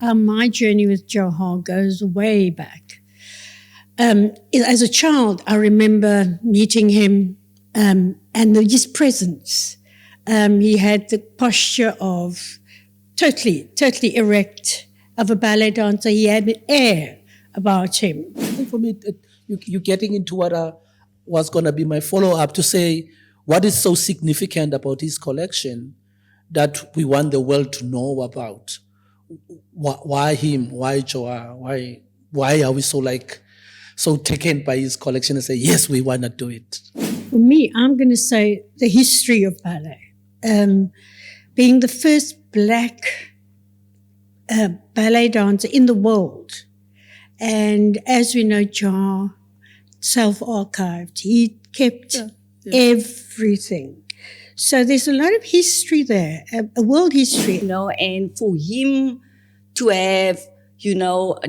My journey with Johaar goes way back. As a child, I remember meeting him and his presence. He had the posture of totally erect, of a ballet dancer. He had an air about him. I think for me, you're getting into what was going to be my follow-up to say, what is so significant about his collection that we want the world to know about? Why him? Why Johaar? Why are we so taken by his collection and say, yes, we want to do it? For me, I'm going to say the history of ballet. Being the first black ballet dancer in the world. And as we know, Johaar self-archived. He kept everything. So there's a lot of history there, a world history. And for him to have,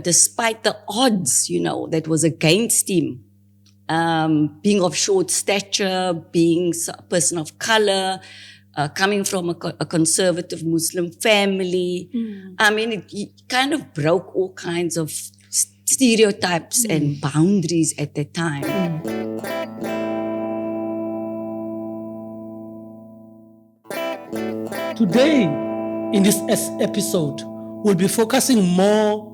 despite the odds, that was against him, being of short stature, being a person of color, coming from a conservative Muslim family. I mean, it kind of broke all kinds of stereotypes and boundaries at that time. Today, in this episode, we'll be focusing more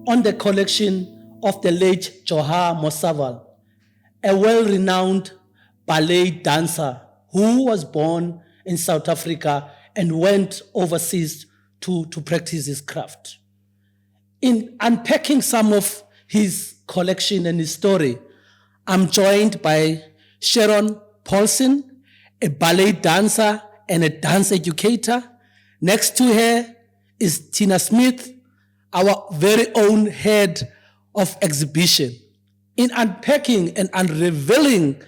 on the collection of the late Johaar Mosaval, a well-renowned ballet dancer who was born in South Africa and went overseas to practice his craft. In unpacking some of his collection and his story, I'm joined by Sharon Paulsen, a ballet dancer and a dance educator. Next to her is Tina Smith, our very own head of exhibition. In unpacking and unrevealing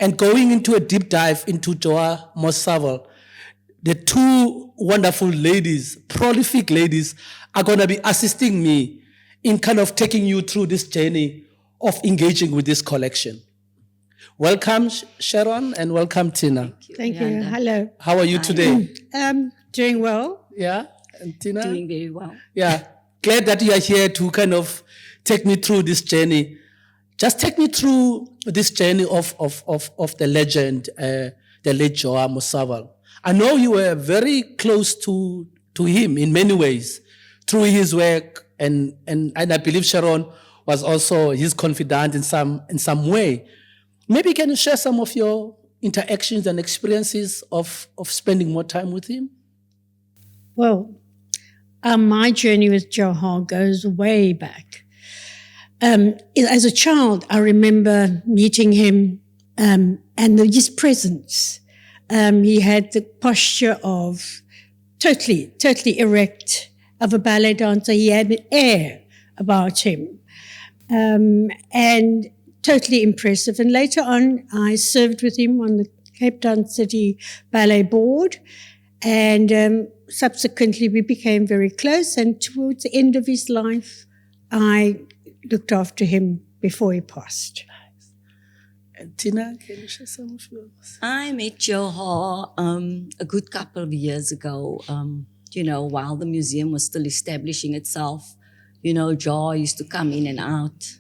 and going into a deep dive into Johaar Mosaval, the two wonderful ladies, prolific ladies, are going to be assisting me in kind of taking you through this journey of engaging with this collection. Welcome, Sharon, and welcome, Tina. Thank you. Hello. How are you today? Doing well. Yeah, and Tina? Doing very well. Yeah, glad that you are here to kind of take me through this journey. Just take me through this journey of the legend, the late Johaar Mosaval. I know you were very close to him in many ways through his work, and I believe Sharon was also his confidant in some way. Maybe can you share some of your interactions and experiences of spending more time with him? Well, my journey with Johaar goes way back. As a child, I remember meeting him and his presence. He had the posture of totally erect, of a ballet dancer. He had an air about him, and totally impressive. And later on, I served with him on the Cape Town City Ballet Board, and subsequently we became very close. And towards the end of his life, I looked after him before he passed. And Tina, can you share some of yours? I met Johaar a good couple of years ago, while the museum was still establishing itself. Johaar used to come in and out.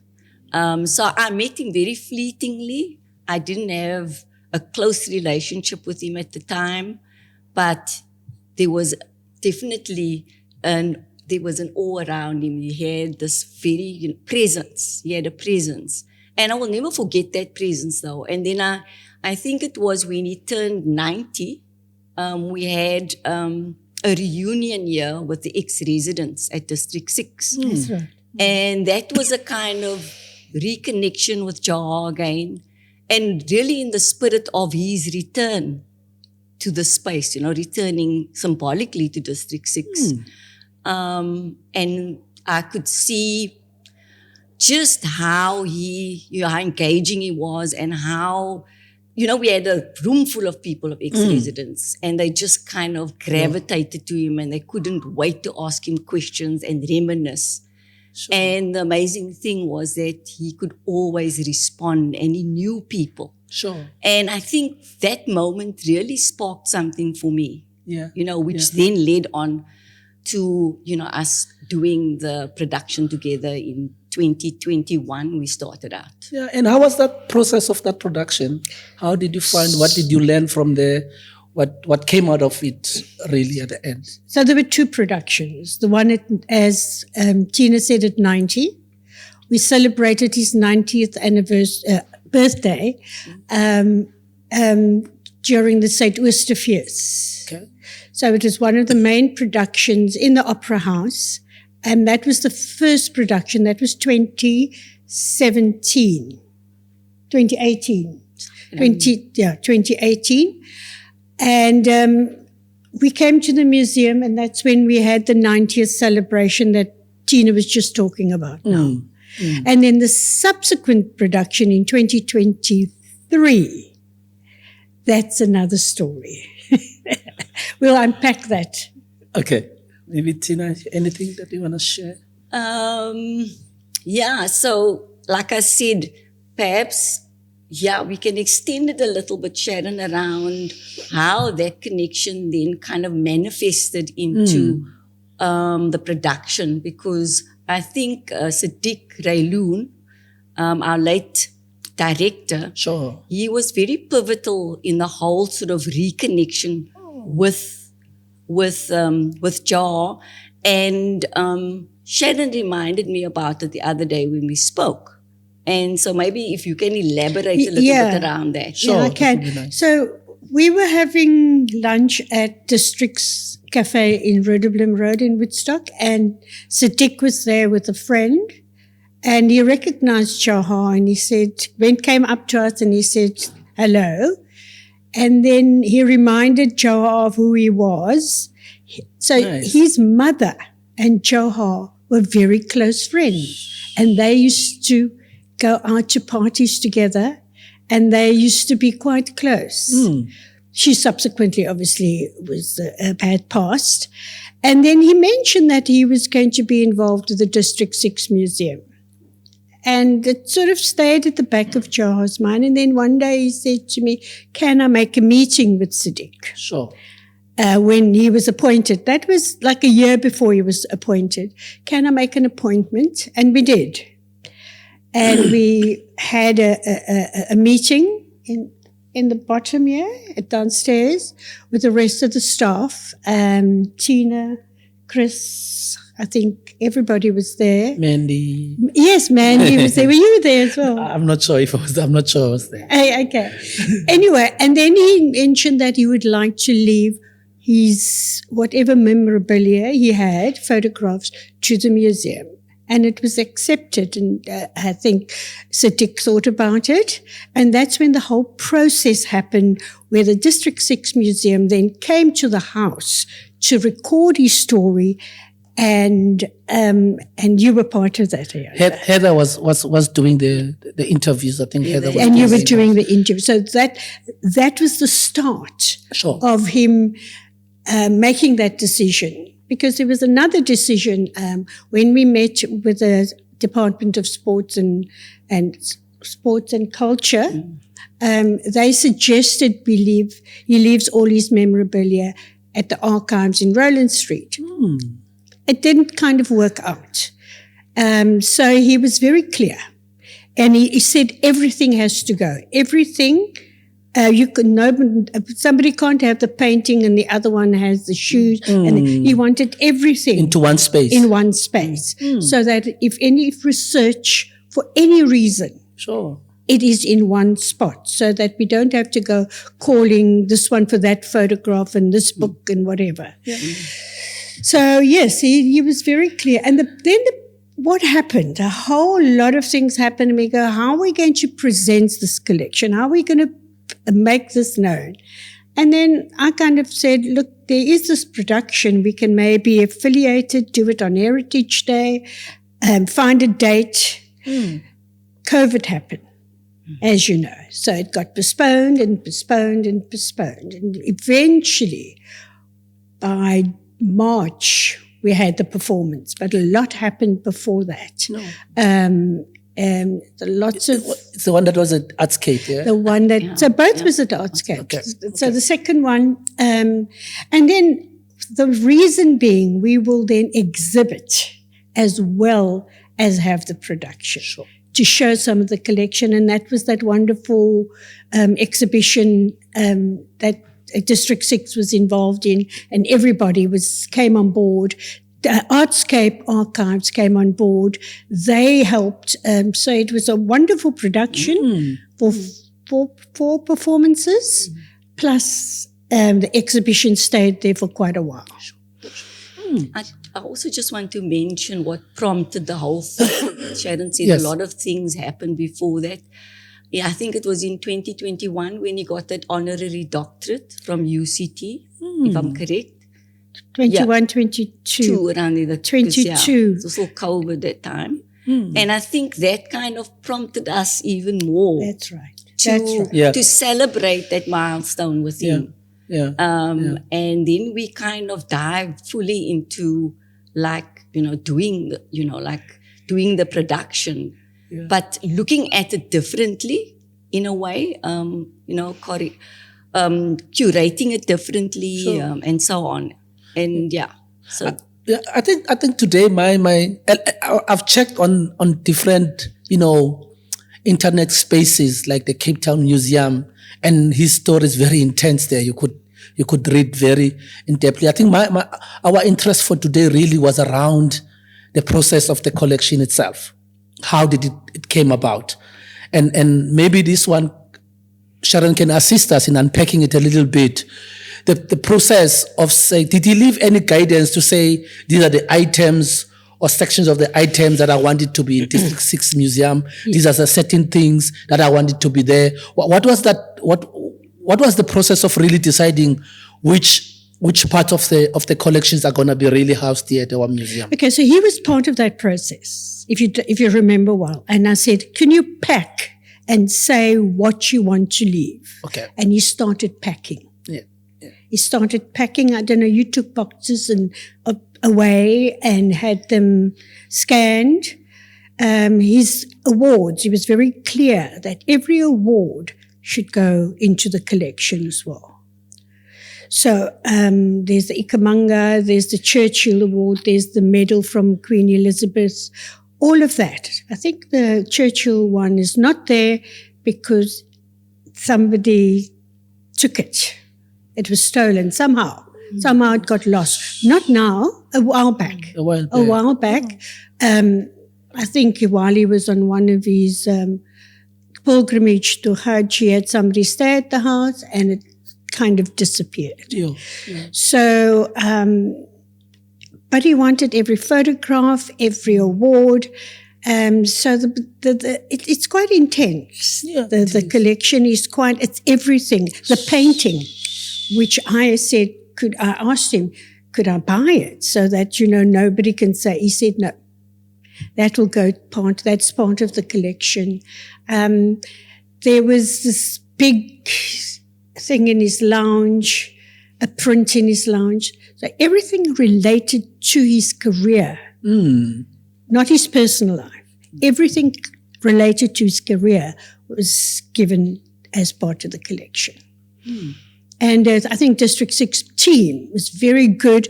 So I met him very fleetingly. I didn't have a close relationship with him at the time, but there was definitely there was an awe around him. He had this very presence. He had a presence. And I will never forget that presence though. And then I think it was when he turned 90, we had a reunion year with the ex-residents at District 6. That's right. And that was a kind of reconnection with Johaar again, and really in the spirit of his return to the space, returning symbolically to District 6. And I could see just how how engaging he was, and how, we had a room full of people, of ex-residents, and they just kind of gravitated to him, and they couldn't wait to ask him questions and reminisce. Sure. And the amazing thing was that he could always respond, and he knew people. Sure. And I think that moment really sparked something for me, which then led on to, us doing the production together in 2021, we started out. Yeah, and how was that process of that production? How did you find, what did you learn from there? What came out of it really at the end? So there were two productions. The one, as Tina said, at 90. We celebrated his 90th birthday during the St. Ooster Feast. Okay. So it was one of the main productions in the Opera House. And that was the first production. That was 2018. 2018. And we came to the museum, and that's when we had the 90th celebration that Tina was just talking about now. And then the subsequent production in 2023, that's another story. We'll unpack that. Okay. Maybe Tina, anything that you want to share? So like I said, perhaps, we can extend it a little bit, Sharon, around how that connection then kind of manifested into the production, because I think Siddiq Rayloon, our late director, Sure. he was very pivotal in the whole sort of reconnection with Johaar. And Sharon reminded me about it the other day when we spoke. And so maybe if you can elaborate a little bit around that. Sure. Yeah, I can. Nice. So we were having lunch at District's Cafe in Rhododendron Road in Woodstock, and Siddiq was there with a friend, and he recognized Johaar, and he came up to us and he said, hello. And then he reminded Johaar of who he was. So his mother and Johaar were very close friends, and they used to go out to parties together, and they used to be quite close. She subsequently obviously had passed. And then he mentioned that he was going to be involved with the District 6 Museum. And it sort of stayed at the back of Johaar's mind. And then one day he said to me, can I make a meeting with Siddiq? Sure. When he was appointed. That was like a year before he was appointed. Can I make an appointment? And we did. And we had a meeting in the bottom here, downstairs, with the rest of the staff. Tina, Chris, I think everybody was there. Mandy. Yes, Mandy was there. Were you there as well? I'm not sure I was there. Okay. Anyway, and then he mentioned that he would like to leave his whatever memorabilia he had, photographs, to the museum. And it was accepted, and I think Siddiq thought about it. And that's when the whole process happened, where the District 6 Museum then came to the house to record his story, and you were part of that, Ayanda. Heather was doing the interviews. I think Heather was and you were doing the interview. So that was the start of him making that decision. Because there was another decision when we met with the Department of Sports and Culture. They suggested he leaves all his memorabilia at the archives in Rowland Street. It didn't kind of work out. So he was very clear. And he said everything has to go. Everything. Somebody can't have the painting and the other one has the shoes. And he wanted everything into one space. In one space. So that if any research for any reason, it is in one spot, so that we don't have to go calling this one for that photograph and this book and whatever. Yeah. So yes, he was very clear. And what happened? A whole lot of things happened. And we go, how are we going to present this collection? How are we going to make this known? And then I kind of said, look, there is this production. We can maybe affiliate it, do it on Heritage Day, find a date. COVID happened, as you know. So it got postponed and postponed and postponed. And eventually, by March, we had the performance. But a lot happened before that. Lots of... It's the one that was at Artscape, yeah? The one that... So both was at Artscape. Okay. So the second one... and then The reason being, we will then exhibit as well as have the production to show some of the collection. And that was that wonderful exhibition that District 6 was involved in, and everybody came on board. The Artscape Archives came on board. They helped. So it was a wonderful production for four performances, plus the exhibition stayed there for quite a while. I also just want to mention what prompted the whole thing. Sharon said a lot of things happened before that. Yeah, I think it was in 2021 when he got that honorary doctorate from UCT, if I'm correct. 21, 22. Around the 22. It was all COVID that time. And I think that kind of prompted us even more. That's right. To celebrate that milestone with him. And then we kind of dived fully into doing the production, but looking at it differently in a way, curating it differently, and so on. And so. I think today I've checked on different, internet spaces like the Cape Town Museum, and his story is very intense there. You could read very in-depthly. I think our interest for today really was around the process of the collection itself. How did it came about? And maybe this one, Sharon can assist us in unpacking it a little bit. The process of say, did he leave any guidance to say these are the items or sections of the items that I wanted to be in District 6 Museum? These are the certain things that I wanted to be there. What was that? What was the process of really deciding which part of the collections are going to be really housed here at our museum? Okay, so he was part of that process, if you remember well. And I said, can you pack and say what you want to leave? Okay. And he started packing. He started packing. I don't know, you took boxes and away and had them scanned. His awards, he was very clear that every award should go into the collection as well. So there's the Ikamanga, there's the Churchill Award, there's the medal from Queen Elizabeth, all of that. I think the Churchill one is not there because somebody took it. It was stolen somehow. Somehow it got lost. Not now, a while back. A while back. I think while he was on one of his pilgrimage to Hajj, he had somebody stay at the house and it kind of disappeared. So, but he wanted every photograph, every award. So it's quite intense. The collection is it's everything. The painting, which I said, I asked him, could I buy it so that, nobody can say, he said, no, that will go that's part of the collection. There was this big thing in his lounge, a print in his lounge. So everything related to his career, not his personal life. Everything related to his career was given as part of the collection. And I think District 6 team was very good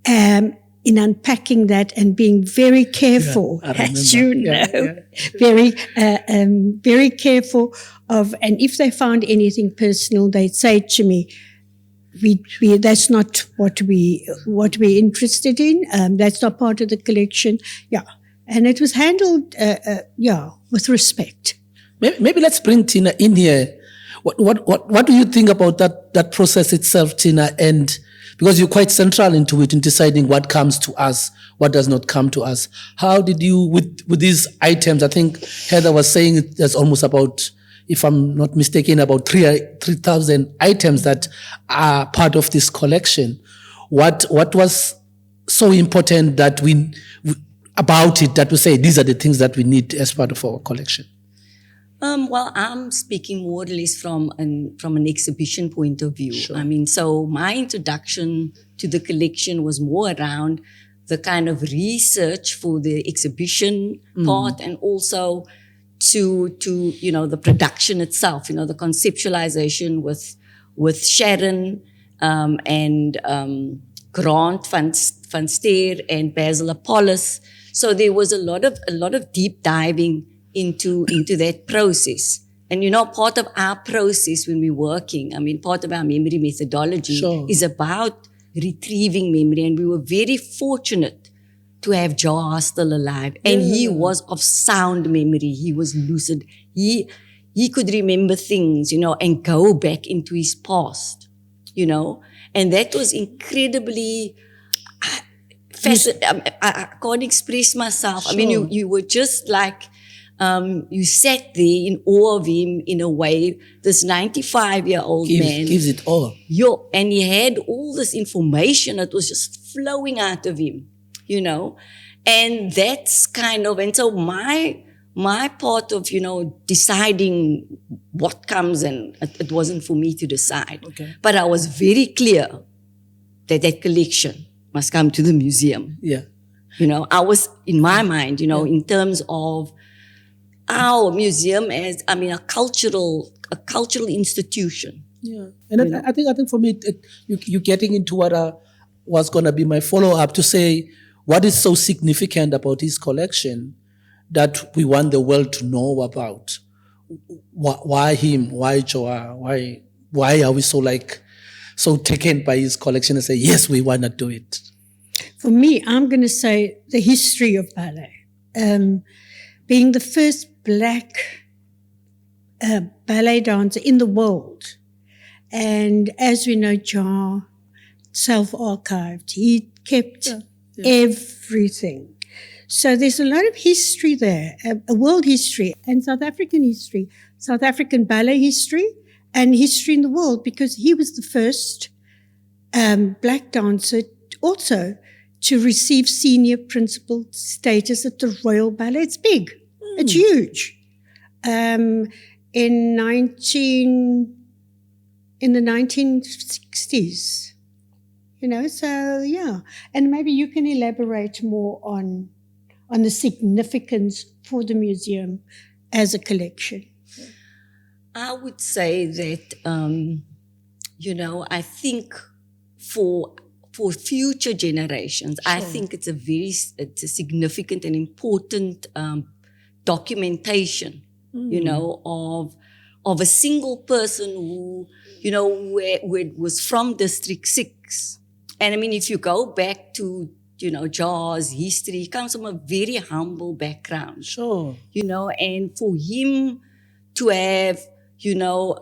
in unpacking that and being very careful, as you know, very careful of, and if they found anything personal, they'd say to me, we that's not what we're interested in. That's not part of the collection. And it was handled, with respect. Maybe let's bring Tina in here. What do you think about that process itself, Tina? And because you're quite central into it in deciding what comes to us, what does not come to us. How did you, with these items, I think Heather was saying there's almost about, if I'm not mistaken, about 3,000 items that are part of this collection. What was so important that about it that we say these are the things that we need as part of our collection? Well, I'm speaking more or less from an exhibition point of view. Sure. I mean, so my introduction to the collection was more around the kind of research for the exhibition part, and also to the production itself, the conceptualization with Sharon, and Grant van Steer and Basil Apollos. So there was a lot of deep diving into that process. And part of our process when we're working, part of our memory methodology is about retrieving memory. And we were very fortunate to have Johaar still alive. And he was of sound memory. He was lucid. He could remember things, and go back into his past, And that was incredibly fascinating. I can't express myself. Sure. I mean, you were just like, you sat there in awe of him in a way. This 95-year-old man gives it all. And he had all this information that was just flowing out of him, and that's and so my part of, deciding what comes, and it wasn't for me to decide. Okay. But I was very clear that collection must come to the museum. Yeah. I was, in my mind, in terms of our museum as, a cultural institution. Yeah. And I think for me, you're getting into what was going to be my follow-up to say, what is so significant about his collection that we want the world to know about? Why him? Why Johaar? Why are we so taken by his collection and say, yes, we want to do it? For me, I'm going to say the history of ballet. Being the first Black ballet dancer in the world. And as we know, Johaar self-archived. He kept everything. So there's a lot of history there, a world history and South African history, South African ballet history and history in the world, because he was the first Black dancer also to receive senior principal status at the Royal Ballet. It's big. It's huge. In the 1960s, so yeah. And maybe you can elaborate more on the significance for the museum as a collection. I would say that, I think for future generations, I think it's a significant and important documentation, of a single person who, who was from District 6. And if you go back to, Johaar's history, he comes from a very humble background. Sure. And for him to have,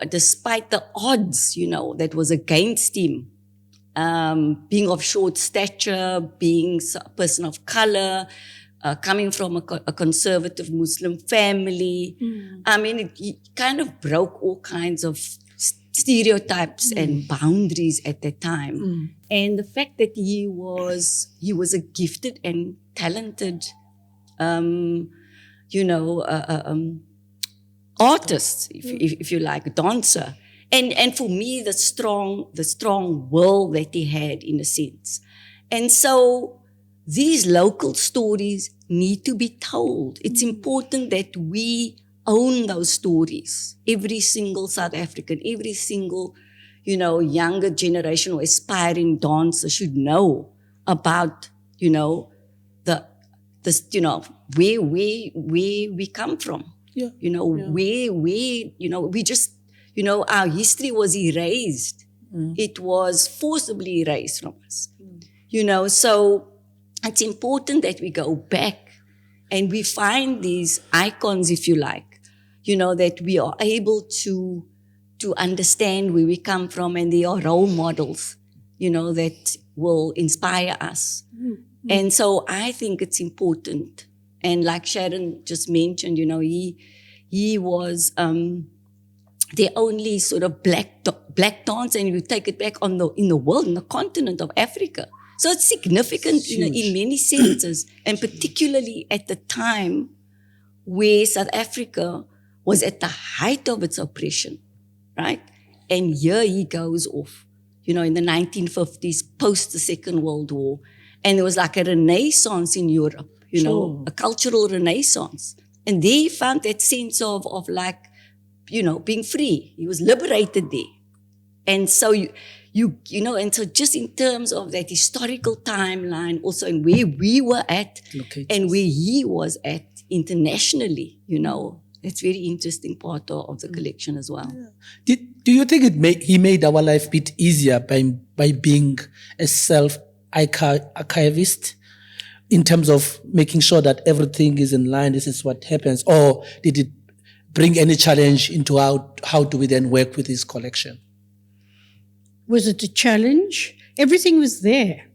despite the odds, that was against him, being of short stature, being a person of color, coming from a conservative Muslim family. It kind of broke all kinds of stereotypes and boundaries at that time. And the fact that he was a gifted and talented, artist, if you like, dancer. And for me, the strong will that he had, in a sense. And so these local stories need to be told. It's important that we own those stories. Every single South African, every single, younger generation or aspiring dancer should know about, where we come from. Yeah. Where we just, our history was erased. It was forcibly erased from us. So it's important that we go back and we find these icons, if you like, that we are able to understand where we come from, and they are role models, that will inspire us. And so I think it's important. And like Sharon just mentioned, he was the only sort of black dancer, and you take it back in the world, in the continent of Africa. So it's significant in many senses, and particularly at the time where South Africa was at the height of its oppression, right? And here he goes off, in the 1950s, post the Second World War. And there was like a renaissance in Europe, a cultural renaissance. And they found that sense of being free. He was liberated there. And so you know, and so just in terms of that historical timeline also, and where we were at and where he was at internationally, you know, it's very interesting part of the collection as well. Yeah. Do you think he made our life a bit easier by being a self-archivist in terms of making sure that everything is in line, this is what happens, or did it bring any challenge into how do we then work with his collection? Was it a challenge? Everything was there.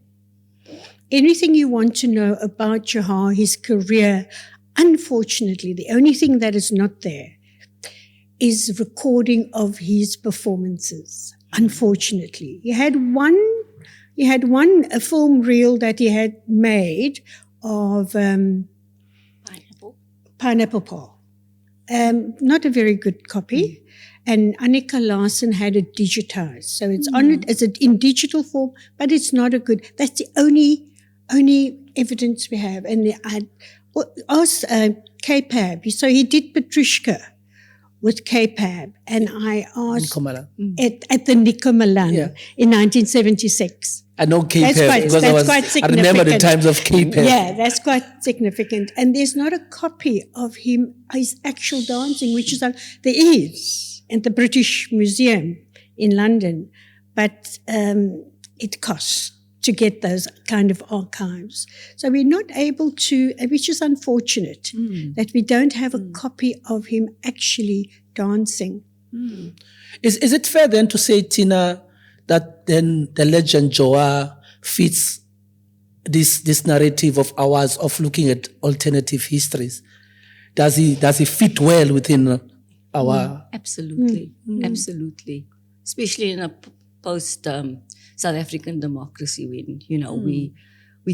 Anything you want to know about Johaar, his career, unfortunately, the only thing that is not there is recording of his performances. Unfortunately, he had a film reel that he had made of Pineapple Paul. Not a very good copy. And Annika Larsen had it digitized. So it's on it as in digital form, but it's not a good, that's the only evidence we have. And I asked K-Pab. So he did Petrushka with K-Pab. And I asked at the Nikomalan in 1976. I know K-Pab because I remember the times of K-Pab. Yeah, that's quite significant. And there's not a copy of his actual dancing, which is there is at the British Museum in London, but it costs to get those kind of archives. So we're not able to, which is unfortunate, that we don't have a copy of him actually dancing. Is it fair then to say, Tina, that then the legend Johaar fits this narrative of ours of looking at alternative histories? Does he fit well within our... Absolutely. Absolutely. Especially in a post South African democracy when, you know, we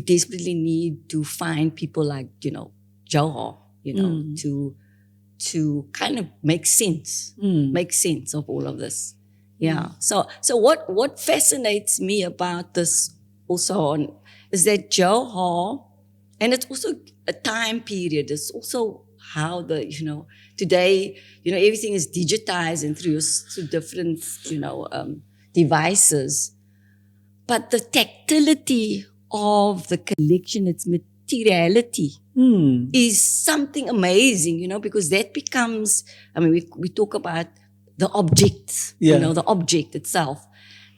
desperately need to find people like, you know, Johaar, you know, to kind of make sense of all of this. Yeah. So what fascinates me about this also is that Johaar, and it's also a time period, it's also how today, everything is digitized and through different, devices. But the tactility of the collection, its materiality is something amazing, because that becomes, we talk about the object, the object itself.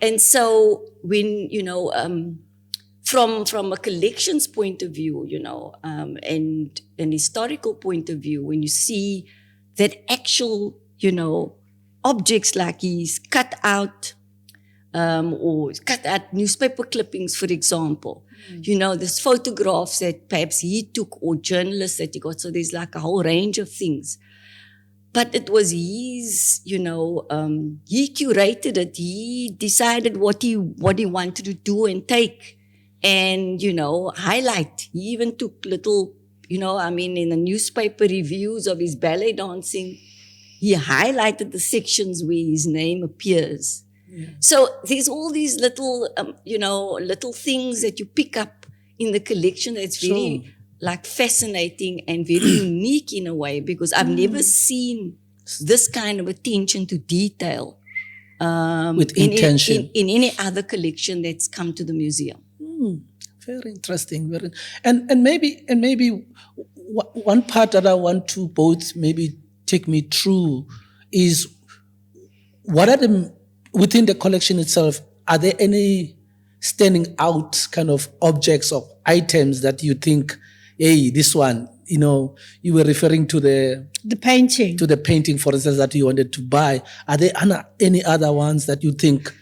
And so when, from a collections point of view, and an historical point of view, when you see that actual, objects like he's cut out newspaper clippings, for example. There's photographs that perhaps he took or journalists that he got. So there's like a whole range of things. But it was his, he curated it. He decided what he wanted to do and take and, highlight. He even took little, in the newspaper reviews of his ballet dancing, he highlighted the sections where his name appears. Yeah. So there's all these little, little things that you pick up in the collection that's very fascinating and very unique in a way, because I've never seen this kind of attention to detail with intention in any other collection that's come to the museum. Very interesting. And maybe one part that I want to both maybe take me through is what are within the collection itself, are there any standing out kind of objects or items that you think, hey, this one, you were referring to the painting. To the painting, for instance, that you wanted to buy. Are there any other ones that you think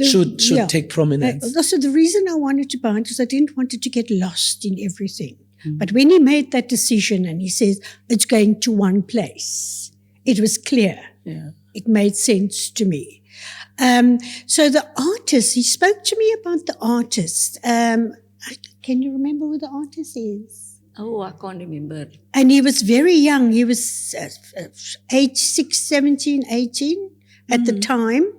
should take prominence? So the reason I wanted to buy it is I didn't want it to get lost in everything. But when he made that decision and he says it's going to one place, it was clear. Yeah. It made sense to me. So the artist, he spoke to me about the artist. Can you remember who the artist is? Oh, I can't remember. And he was very young. He was age 17, 18 at the time.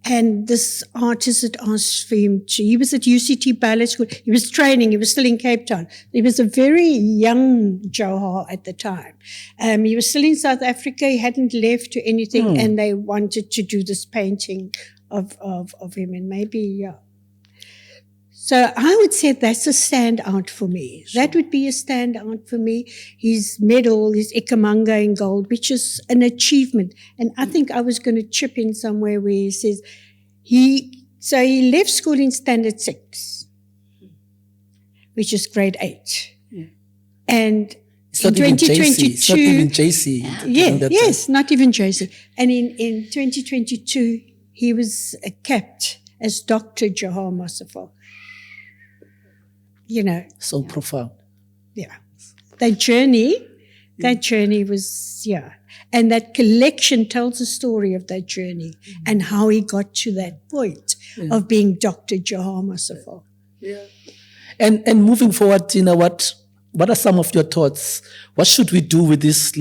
And this artist had asked for him he was at UCT Ballet School. He was training. He was still in Cape Town. He was a very young Johaar at the time. He was still in South Africa. He hadn't left or anything, and they wanted to do this painting of him, and maybe, yeah. So I would say that's a standout for me. Sure. That would be a standout for me. His medal, his Ikamanga in gold, which is an achievement. And I think I was going to chip in somewhere where he says he left school in standard 6, which is grade 8. Yeah. And It's in not even 2022, JC. It's not even JC. Yes, not even JC. And in 2022, he was capped as Dr. Johaar Mosaval. You know. So profound. Yeah. That journey was, yeah. And that collection tells the story of that journey and how he got to that point of being Dr. Johaar Mosaval. Yeah. And moving forward, Tina, what are some of your thoughts? What should we do with this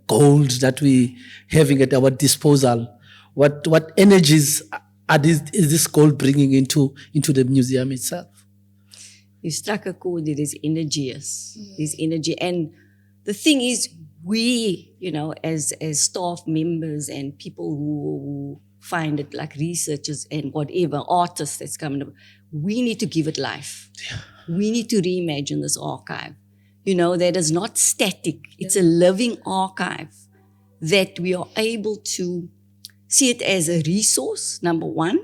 gold that we having at our disposal? What energies is this gold bringing into the museum itself? You struck a chord. There is energy, yes. There's energy. And the thing is, we, as staff members and people who find it, like researchers and whatever, artists that's coming up, we need to give it life. Yeah. We need to reimagine this archive. That is not static. It's a living archive that we are able to see it as a resource, number one,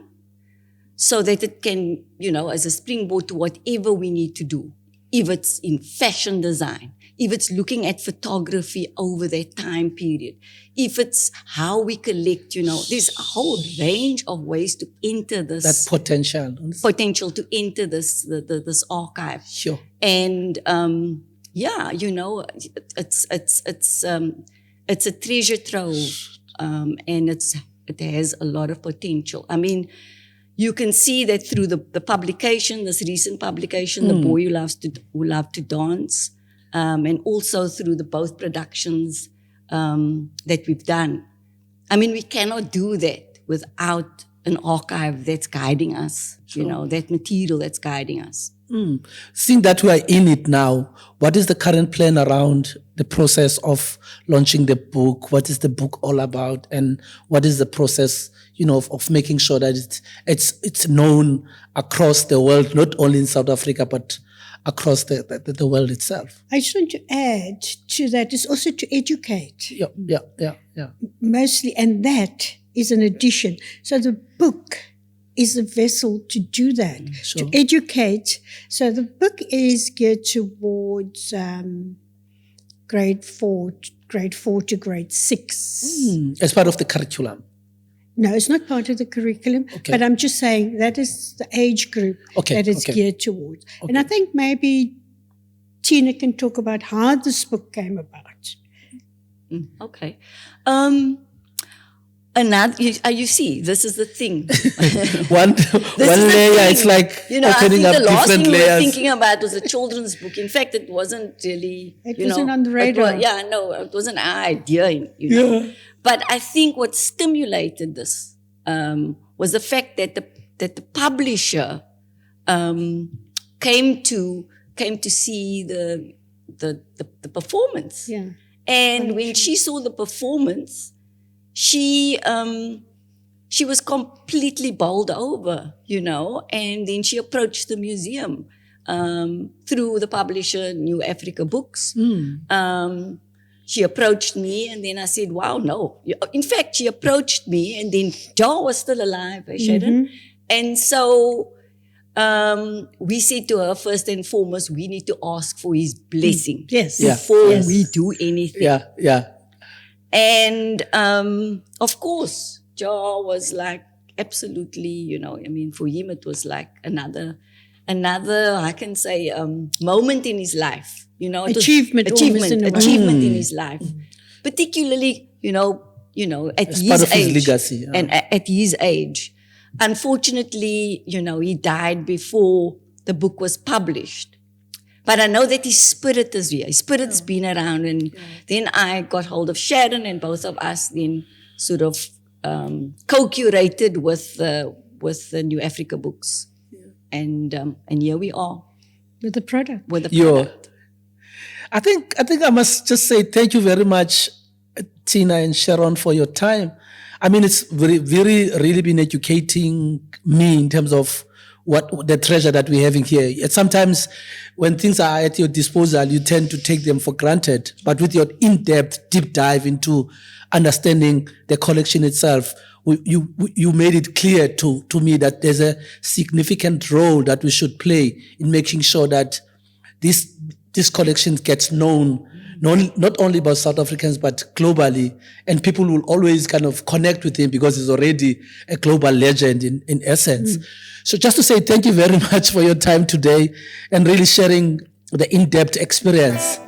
so that it can, as a springboard to whatever we need to do. If it's in fashion design, if it's looking at photography over that time period, if it's how we collect, there's a whole range of ways to enter this. That potential. Potential to enter this archive. Sure. And, it's a treasure trove, and it has a lot of potential. I mean, you can see that through the publication, this recent publication, The Boy Who Loved to Dance, and also through the both productions that we've done. I mean, we cannot do that without an archive that's guiding us, Sure. That material that's guiding us. Seeing that we are in it now, what is the current plan around the process of launching the book? What is the book all about? And what is the process, of making sure that it's known across the world, not only in South Africa, but across the world itself? I just want to add to that is also to educate. Yeah. Mostly, and that is an addition. So the book is a vessel to do that, Sure. to educate. So the book is geared towards grade 4 to grade 6. As part of the curriculum. No, it's not part of the curriculum, Okay. but I'm just saying that is the age group that it's geared towards. Okay. And I think maybe Tina can talk about how this book came about. Okay. You see, this is the thing. one layer, it's like opening up the last different thing we were layers. thinking about was a children's book. In fact, it wasn't really. It wasn't on the radar. It wasn't our idea. know. But I think what stimulated this was the fact that the publisher came to see the performance. Yeah. And when she saw the performance, she was completely bowled over, and then she approached the museum through the publisher New Africa Books. She approached me, and then I said, wow, no. In fact, she approached me, and then Joe was still alive, Sharon. And so we said to her, first and foremost, we need to ask for his blessing before we do anything. Yeah. And of course, Joe was like absolutely, for him it was like another, I can say, moment in his life. Achievement in his life, particularly, at As his part of age, his legacy, and at his age. Unfortunately, he died before the book was published. But I know that his spirit is here. His spirit's been around. And then I got hold of Sharon, and both of us then sort of co-curated with the New Africa Books. And here we are. With the product. I think I must just say thank you very much, Tina and Sharon, for your time. I mean, it's really been educating me in terms of what the treasure that we're having here. Sometimes when things are at your disposal, you tend to take them for granted. But with your in-depth, deep dive into understanding the collection itself, you made it clear to me that there's a significant role that we should play in making sure that this collection gets known, not only by South Africans, but globally. And people will always kind of connect with him because he's already a global legend in essence. So just to say thank you very much for your time today and really sharing the in-depth experience.